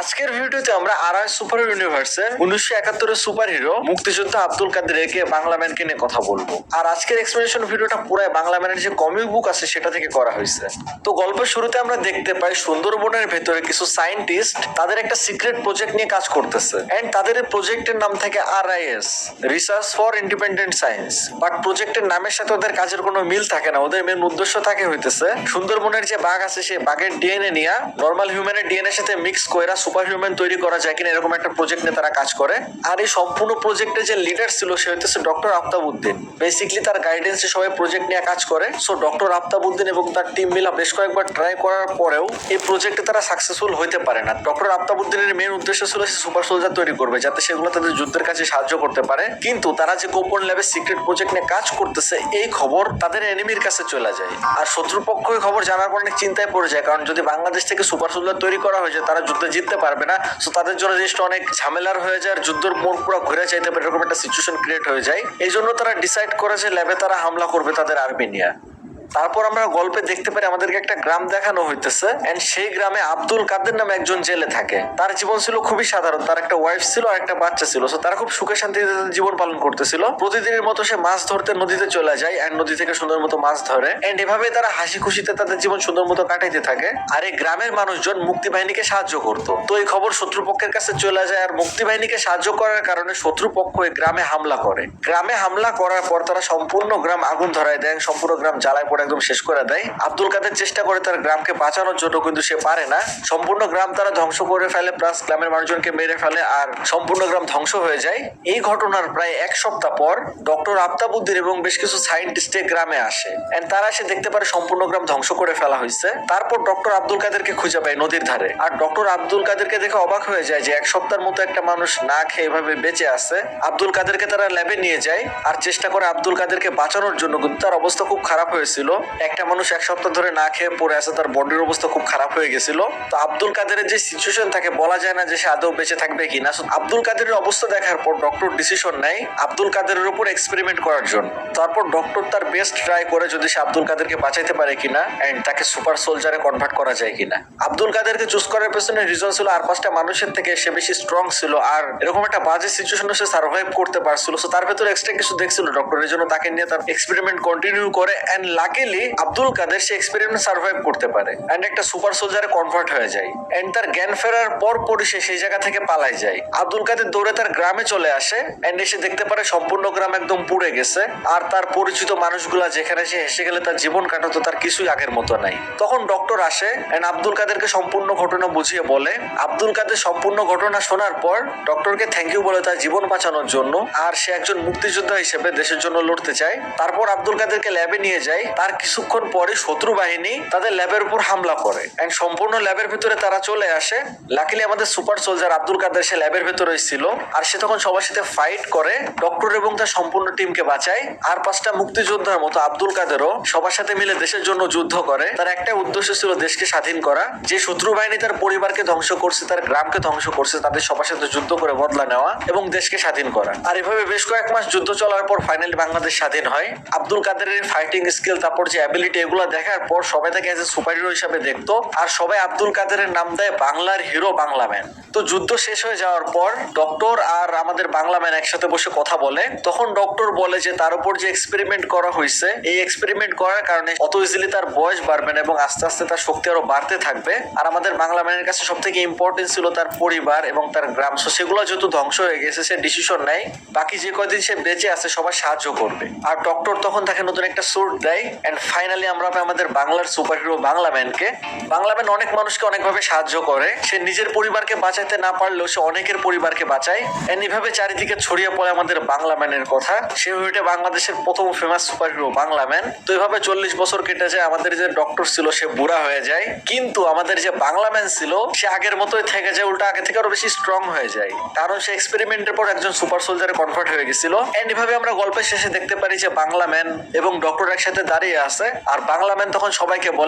আজকের ভিডিওতে আমরা আরআই সুপার ইউনিভার্সের 1971 সুপার হিরো মুক্তিযোদ্ধা আব্দুল কাদের একে বাংলা ম্যানকে নিয়ে কথা বলবো। আর আজকের এক্সপ্লেনেশন ভিডিওটা পুরাই বাংলা ম্যানের যে কমিক বুক আছে সেটা থেকে করা হয়েছে। তো গল্পের শুরুতে আমরা দেখতে পাই সুন্দরবনের ভেতরে কিছু সায়েন্টিস্ট তাদের একটা সিক্রেট প্রজেক্ট নিয়ে কাজ করতেছে এন্ড তাদের এই প্রজেক্টের নাম থাকে RIS, research for independent science. But প্রজেক্টের নামের সাথে ওদের কাজের কোনো মিল থাকে না। ওদের মেন উদ্দেশ্য থাকে হইতেছে সুন্দরবনের যে বাঘ আছে সেই বাঘের ডিএনএ নিয়ে নর্মাল হিউম্যানের ডিএনএ সাথে মিক্স করে সুপার হিউম্যান তৈরি করা যায় কিনা এরকম একটা প্রজেক্ট নিয়ে তারা কাজ করে। আর এই সম্পূর্ণ প্রজেক্টের যে লিডার ছিল সে হইতেছে ডক্টর আফতাবউদ্দিন। বেসিক্যালি তার গাইডেন্সে সবাই প্রজেক্ট নিয়ে কাজ করে। সো ডক্টর আফতাবউদ্দিন এবং তার টিম মিলা বেশ কয়েকবার ট্রাই করার পরেও এই প্রজেক্টে তারা সাকসেসফুল হইতে পারে না। ডক্টর আফতাবউদ্দিনের মেন উদ্দেশ্য ছিল সে সুপার সোলজার তৈরি করবে যাতে সেগুলো তাদের যুদ্ধের কাজে সাহায্য করতে পারে। কিন্তু তারা যে গোপন ল্যাবে সিক্রেট প্রজেক্ট নিয়ে কাজ করতেছে এই খবর তাদের এনিমির কাছে চলে যায়। আর শত্রুপক্ষ এই খবর জানার পর অনেক চিন্তায় পড়ে যায়, কারণ যদি বাংলাদেশ থেকে সুপার সোলজার তৈরি করা হয়েছে তারা যুদ্ধে জিততে পারবে না। সো তাদের জন্য জিনিসটা অনেক ঝামেলার হয়ে যায় আর যুদ্ধের মোড় পুরো ঘুরে যাইতে পারে, এরকম একটা সিচুয়েশন ক্রিয়েট হয়ে যায়। এই জন্য তারা ডিসাইড করে যে ল্যাবে তারা হামলা করবে তাদের আর্মি নিয়ে। তারপর আমরা গল্পে দেখতে পারি আমাদেরকে একটা গ্রাম দেখানো হইতেছে এন্ড সেই গ্রামে আব্দুল কাদের নামে একজন জেলে থাকে। তার জীবন ছিল খুবই সাধারণ, তার একটা ওয়াইফ ছিল আর একটা বাচ্চা ছিল। সো তারা খুব সুখে শান্তিতে জীবন পালন করতেছিল। প্রতিদিনের মতো সে মাছ ধরতে নদীতে চলে যায় এন্ড নদী থেকে সুন্দর মতো মাছ ধরে এন্ড এভাবে তারা হাসি খুশিতে তাদের জীবন সুন্দর মতো কাটাইতে থাকে। আর এই গ্রামের মানুষজন মুক্তি বাহিনীকে সাহায্য করতো। তো এই খবর শত্রুপক্ষের কাছে চলে যায় আর মুক্তি বাহিনীকে সাহায্য করার কারণে শত্রুপক্ষ এই গ্রামে হামলা করে। গ্রামে হামলা করার পর তারা সম্পূর্ণ গ্রাম আগুন ধরায় দেয়, সম্পূর্ণ গ্রাম জ্বালায় পড়ে একদম শেষ করে দেয়। আব্দুল কাদের চেষ্টা করে তার গ্রামকে বাঁচানোর জন্য, কিন্তু সে পারে না। সম্পূর্ণ গ্রাম তারা ধ্বংস করে ফেলে, প্লাস গ্রামের মানুষজনকে মেরে ফেলে আর সম্পূর্ণ গ্রাম ধ্বংস হয়ে যায়। এই ঘটনার প্রায় এক সপ্তাহ পর ডক্টর আফতাবউদ্দিন এবং বেশ কিছু সায়েন্টিস্ট গ্রামে আসে এন্ড তারা এসে দেখতে পারে সম্পূর্ণ গ্রাম ধ্বংস করে ফেলা হয়েছে। তারপর ডক্টর আব্দুল কাদেরকে খুঁজে পায় নদীর ধারে। আর ডক্টর আব্দুল কাদেরকে দেখে অবাক হয়ে যায় যে এক সপ্তাহের মতো একটা মানুষ না খেয়ে এভাবে বেঁচে আছে। আব্দুল কাদেরকে তারা ল্যাবে নিয়ে যায় আর চেষ্টা করে আব্দুল কাদেরকে বাঁচানোর জন্য, কিন্তু তার অবস্থা খুব খারাপ হয়েছিল। একটা মানুষ এক সপ্তাহ ধরে না খেয়ে পড়ে আছে, তার বডির অবস্থা খুব খারাপ হয়ে গেছিল। তো আব্দুল কাদেরের যে সিচুয়েশন থাকে বলা যায় না যে সে আদৌ বেঁচে থাকবে কিনা। আব্দুল কাদেরের অবস্থা দেখার পর ডক্টর ডিসিশন নেয় আব্দুল কাদেরের উপর এক্সপেরিমেন্ট করার জন্য। তারপর ডক্টর তার বেস্ট ট্রাই করে যদি সে আব্দুল কাদেরকে বাঁচাইতে পারে কিনা এন্ড তাকে সুপার সোলজারে কনভার্ট করা যায় কিনা। আব্দুল কাদেরকে চুজ করার পেছনে রিজন ছিল আর 5টা মানুষের থেকে সে বেশি স্ট্রং ছিল আর এরকম একটা বাজে সিচুয়েশনে সে সার্ভাইভ করতে পারছিল। সো তার ভেতরে এক্সট্রা কিছু দেখছিল ডক্টর, এই জন্য তাকে নিয়ে তার এক্সপেরিমেন্ট কন্টিনিউ করে এন্ড লাকিলি আব্দুল কাদের সে এক্সপেরিমেন্ট সার্ভাইভ করতে পারে এন্ড একটা সুপার সোলজারে কনভার্ট হয়ে যায় এন্ড তার জ্ঞান ফেরার পর সে সেই জায়গা থেকে পালায় যায়। আব্দুল কাদের দৌড়ে তার গ্রামে চলে আসে এন্ড এসে দেখতে পারে সম্পূর্ণ গ্রাম একদম পুড়ে গেছে আর তার পরিচিত মানুষগুলা যেখানে সে হেসে গেলে তার জীবন কাটাতো তার কিছুই আগের মতো নাই। তখন ডক্টর আসে এন্ড আব্দুল কাদেরকে সম্পূর্ণ ঘটনা বুঝিয়ে বলে। আব্দুল কাদের সম্পূর্ণ ঘটনা শোনার পর ডক্টরকে থ্যাংক ইউ বলে তার জীবন বাঁচানোর জন্য, আর সে একজন মুক্তিযোদ্ধা হিসেবে দেশের জন্য লড়তে চায়। তারপর আব্দুল কাদেরকে ল্যাবে নিয়ে যায়। তার কিছুক্ষণ পরে শত্রু বাহিনী তাদের ল্যাবের উপর হামলা করে এন্ড সম্পূর্ণ ল্যাবের ভিতরে তারা চলে আসে। লাকিলি আমাদের সুপার সোলজার আব্দুল কাদের সে ল্যাবের ভিতরে ছিল আর সে তখন সবার সাথে ফাইট করে ডক্টর এবং তার সম্পূর্ণ টিমকে বাঁচায়। আর 5টা মুক্তিযোদ্ধার মতো আব্দুল কাদেরও সবার সাথে মিলে দেশের জন্য যুদ্ধ করে। তার একটা উদ্দেশ্য ছিল দেশকে স্বাধীন করা। যে শত্রু বাহিনী তার পরিবারকে ধ্বংস করছে, তার গ্রামকে ধ্বংস করছে, তাদের সবার সাথে যুদ্ধ করে বদলা নেওয়া এবং দেশকে স্বাধীন করা। আর এভাবে বেশ কয়েক মাস যুদ্ধ চলার পর ফাইনালি বাংলাদেশ স্বাধীন হয়। আব্দুল কাদেরের ফাইটিং স্কিল, তারপর যে অ্যাবিলিটি, এগুলো দেখার পর সবাই তাকে এজ এ সুপার হিরো হিসেবে দেখতো আর সবাই আব্দুল কাদেরের নাম দেয় বাংলার হিরো, বাংলা ম্যান। তো যুদ্ধ শেষ হয়ে যাওয়ার পর ডক্টর আর আমাদের বাংলা ম্যান একসাথে বসে কথা বলে। তখন ডক্টর বলে যে তার উপর যে এক্সপেরিমেন্ট করা হয়েছে এই এক্সপেরিমেন্ট করার কারণে অত ইজিলি তার বয়স বাড়বে না এবং আস্তে আস্তে তার শক্তি আরো বাড়তে থাকবে। আর আমাদের বাংলা ম্যানের কাছে সব থেকে ইম্পর্টেন্ট ছিল তার পরিবার এবং তার গ্রাম। সো সেগুলো যেহেতু ধ্বংস হয়ে গেছে সে ডিসিশন নেয় বাকি যে কয়দিন সে বেঁচে আছে সবার সাহায্য করবে। আর ডক্টর তখন তাকে নতুন একটা স্যুট দেয় এন্ড ফাইনালি আমরা পাই আমাদের বাংলার সুপার হিরো বাংলা ম্যানকে। বাংলা ম্যান অনেক মানুষকে অনেকভাবে সাহায্য করে। সে নিজের পরিবারকে বাঁচাইতে না পারলেও সে অনেকের পরিবারকে বাঁচায় এন্ড এভাবে চারিদিকে ছড়িয়ে পড়ে আমাদের বাংলা ম্যানের কথা। সে হয়ে ওঠে বাংলাদেশের প্রথম famous super hero Bangla man. তো এভাবে 40 বছর কেটে যায়। আমাদের যে ডক্টর ছিল সে বুড়া হয়ে যায়, কিন্তু আমাদের যে বাংলা ম্যান ছিল সে আগের মতোই থেকে যায়, উল্টা আগে থেকে আরো বেশি স্ট্রং হয়ে যায়, কারণ সে এক্সপেরিমেন্টের পর একজন সুপার সোলজারে কনভার্ট হয়ে গেছিল। এন্ড এভাবে আমরা গল্পের শেষে দেখতে পারি যে বাংলা ম্যান এবং ডক্টর একসাথে দাঁড়িয়ে আছে আর বাংলা ম্যান তখন সবাইকে বলে